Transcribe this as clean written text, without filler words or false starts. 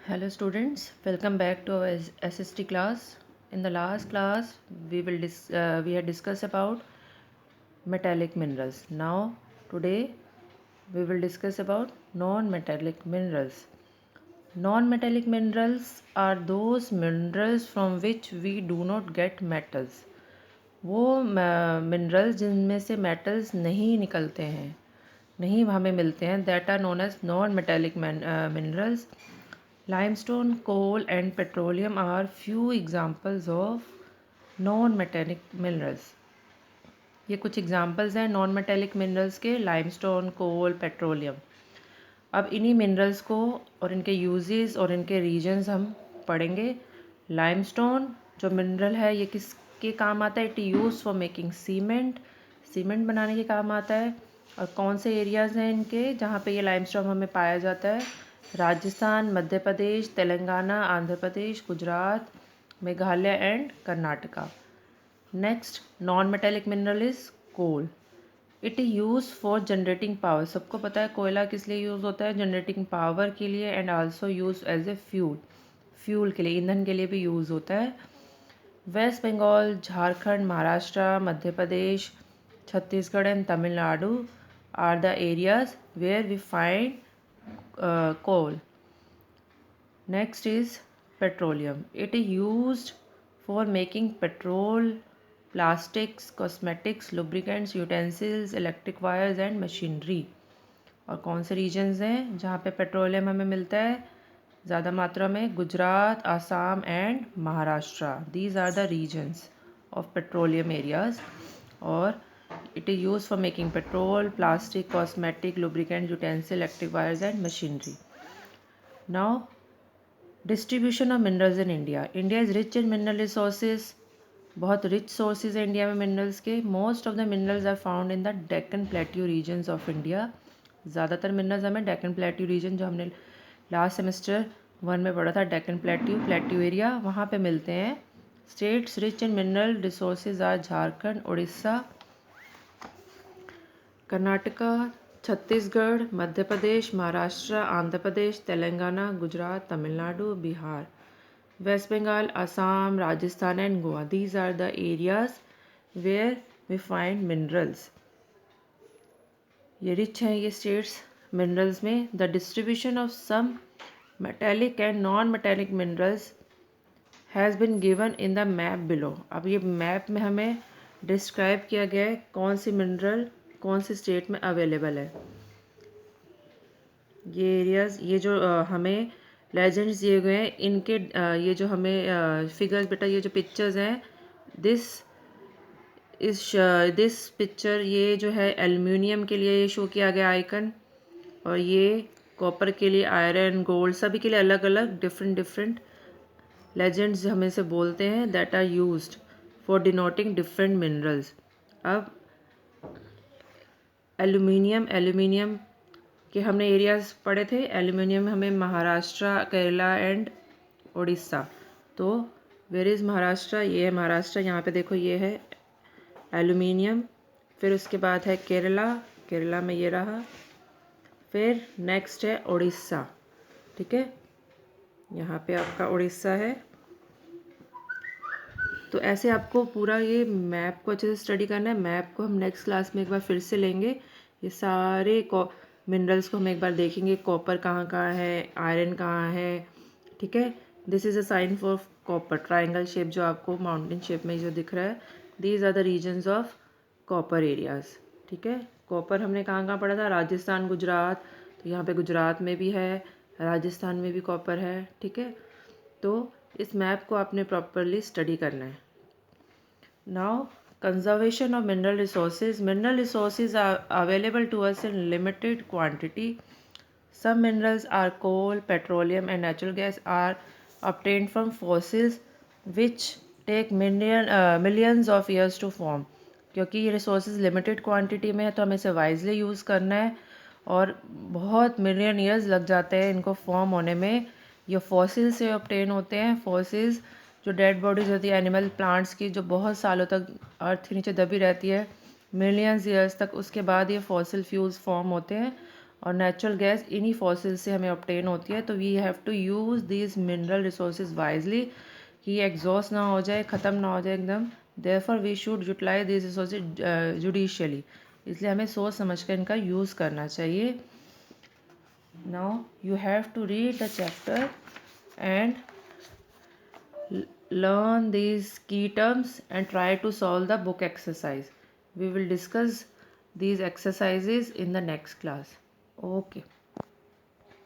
Hello students, welcome back to our SST class. In the last class, we had discussed about metallic minerals. Now, today we will discuss about non-metallic minerals. Non-metallic minerals are those minerals from which we do not get metals. वो minerals जिनमें से metals नहीं निकलते हैं, नहीं हमें मिलते हैं, that are known as non metallic minerals. Limestone, coal and petroleum are few examples of non-metallic minerals. ये कुछ एग्जांपल्स हैं नॉन मेटेलिक मिनरल्स के, लाइमस्टोन, कोल, पेट्रोलियम. अब इन्हीं मिनरल्स को और इनके यूजेस और इनके रीजन्स हम पढ़ेंगे. लाइमस्टोन जो मिनरल है ये किसके काम आता है? It use for making cement, cement बनाने के काम आता है. और कौन से एरियाज़ हैं इनके जहाँ पे ये लाइमस्टोन हमें पाया जाता है? Rajasthan, Madhya Pradesh, Telangana, Andhra Pradesh, Gujarat, Meghalaya and Karnataka. Next non metallic mineral is coal. It is use for generating power. सबको पता है कोयला किस लिए यूज़ होता है? जनरेटिंग पावर के लिए, and also use as a fuel, fuel के लिए, ईंधन के लिए भी यूज़ होता है. West Bengal, Jharkhand, Maharashtra, Madhya Pradesh, Chhattisgarh and Tamil Nadu are the areas where we find coal. Next is petroleum. It is used for making petrol, plastics, cosmetics, lubricants, utensils, electric wires and machinery. और कौन से रीजन्स हैं जहाँ पे पेट्रोलियम हमें मिलता है ज़्यादा मात्रा में? Gujarat, Assam and Maharashtra. These are the regions of petroleum areas. और it is used for making petrol, plastic, cosmetic, lubricant, utensil, electric wires and machinery. Now, distribution of minerals in India. India is rich in mineral resources. बहुत rich sources है India में minerals के. Most of the minerals are found in the Deccan plateau regions of India. ज़्यादातर minerals हमें Deccan plateau region, जो हमने last semester 1 में पढ़ा था, डेक्कन प्लेट्यू एरिया, वहाँ पे मिलते हैं. States rich in mineral resources are Jharkhand, Orissa, Karnataka, Chhattisgarh, Madhya Pradesh, Maharashtra, Andhra Pradesh, Telangana, Gujarat, Tamil Nadu, Bihar. West Bengal, Assam, Rajasthan and Goa. These are the areas where we find minerals. ये रिच हैं ये स्टेट्स मिनरल्स में. The distribution of some metallic and non metallic minerals has been given in the map below. अब ये map में हमें describe किया गया है कौन सी मिनरल कौन सी स्टेट में अवेलेबल है. ये एरियाज़, ये जो हमें लेजेंड्स दिए गए हैं इनके, ये जो हमें फिगर्स, बेटा ये जो पिक्चर्स हैं, दिस पिक्चर, ये जो है एल्युमिनियम के लिए ये शो किया गया आइकन, और ये कॉपर के लिए, आयरन, गोल्ड, सभी के लिए अलग अलग डिफरेंट लेजेंड्स हमें से बोलते हैं that are used for denoting different minerals. अब एल्युमिनियम के हमने एरियाज़ पढ़े थे. एल्युमिनियम में हमें महाराष्ट्र, केरला एंड उड़ीसा. तो वेयर इज़ महाराष्ट्र? ये है महाराष्ट्र. यहाँ पे देखो ये है एल्युमिनियम. फिर उसके बाद है केरला में ये रहा. फिर नेक्स्ट है उड़ीसा. ठीक है, यहाँ पे आपका उड़ीसा है. तो ऐसे आपको पूरा ये मैप को अच्छे से स्टडी करना है. मैप को हम नेक्स्ट क्लास में एक बार फिर से लेंगे. ये सारे मिनरल्स को हम एक बार देखेंगे. कॉपर कहाँ कहाँ है, आयरन कहाँ है. ठीक है, this is a sign for copper. Triangle shape जो आपको माउंटेन शेप में जो दिख रहा है, these are the regions of copper areas. ठीक है, कॉपर हमने कहाँ कहाँ पढ़ा था? राजस्थान, गुजरात. तो यहाँ पे गुजरात में भी है, राजस्थान में भी कॉपर है. ठीक है, तो इस मैप को आपने प्रॉपरली स्टडी करना है. Now, conservation of mineral resources. Mineral resources are available to us in limited quantity. Some minerals are coal, petroleum and natural gas are obtained from fossils which take millions of years to form. क्योंकि ये resources limited quantity में है तो हमें इसे wisely use करना है, और बहुत मिलियन ईयर्स लग जाते हैं इनको फॉर्म होने में. ये फॉसिल से ऑब्टेन होते हैं. फॉसिल्स जो डेड बॉडीज़ होती है एनिमल, प्लांट्स की, जो बहुत सालों तक अर्थ के नीचे दबी रहती है, मिलियंस ईयर्स तक, उसके बाद ये फॉसिल फ्यूल्स फॉर्म होते हैं. और नेचुरल गैस इन्हीं फॉसिल से हमें ऑब्टेन होती है। तो we have to use these mineral resources wisely कि एग्जॉस्ट ना हो जाए, ख़त्म ना हो जाए एकदम। Therefore we should utilise this resources judiciously, इसलिए हमें सोच समझ कर इनका यूज़ करना चाहिए। Now you have to read the chapter and learn these key terms and try to solve the book exercise. We will discuss these exercises in the next class. Okay.